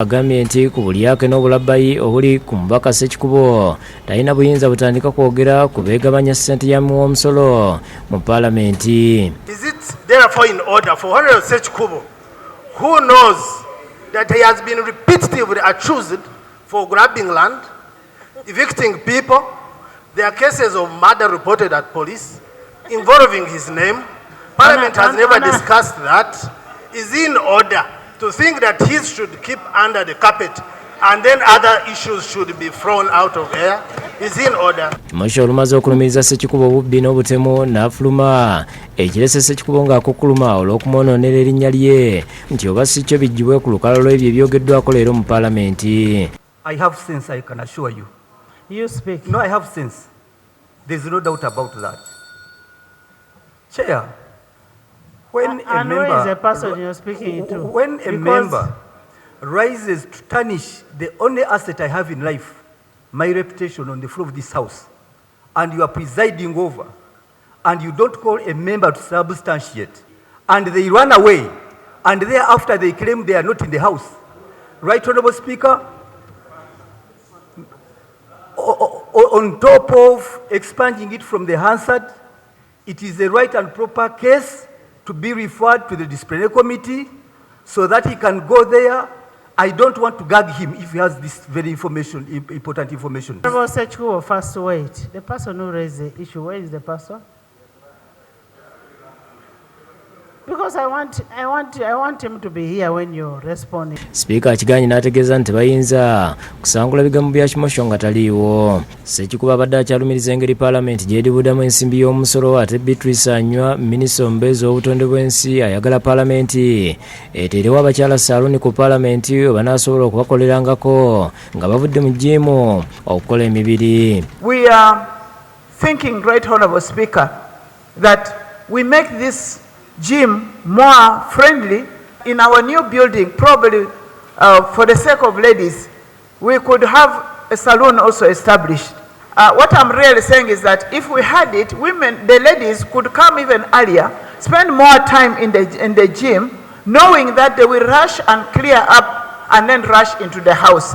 Agambye nti ku buli yake n'obulabbayi obuli ku mubaka Ssekikubo talina buyinza butandika kwogera ku beegabanya ssente ya omusolo mu Paalamenti. Is it therefore in order for Honorable Ssekikubo, who knows that he has been repeatedly accused for grabbing land, evicting people, there are cases of murder reported at police involving his name. Parliament has never discussed that. Is in order to think that he should keep under the carpet and then other issues should be thrown out of air? Is in order. Kimosho olumaze okulumiriza Ssekikubo obubbi n'obutemu n'afuluma ekirese Ssekikubo ng'akukkuluma olw'okumwonoonera erinnya lye nti oba si kyo bijjibwe ku lukalala lw'ebyo ebyogeddwako leero mu Paalamenti. I have sense, I can assure you. You speak. No, I have sense. There's no doubt about that. Chair, when a member, where is the person you're speaking to? When a member rises to tarnish the only asset I have in life, my reputation on the floor of this house, and you are presiding over, and you don't call a member to substantiate, and they run away, and thereafter they claim they are not in the house. Right, Honorable Speaker? On top of expunging it from the Hansard, it is a right and proper case to be referred to the disciplinary committee so that he can go there. I don't want to gag him if he has this very important information. Honorable Ssekikubo, first wait. The person who raised the issue, where is the person? Because I want him to be here when you're responding. Speaker Kiganyi n'ategeeza nti bayinza kusangula bigambo bya Kimosho nga taliiwo. Ssekikubo abadde akyalumiriza engeri Paalamenti gy'eribudamu ensimbi y'omusolo ate Beatrice Anywal Minster omubeezi w'obutonde bw'ensi ayagala Paalamenti eteerewo abakyala salon ku Paalamenti oba n'asobola okubakolerangako nga bavudde mu jjiimu okukola emibiri. We are thinking, Right Honorable Speaker, that we make this gym more friendly in our new building. Probably for the sake of ladies, we could have a salon also established. What I'm really saying is that if we had it, the ladies could come even earlier, spend more time in the gym, knowing that they will rush and clear up and then rush into the house.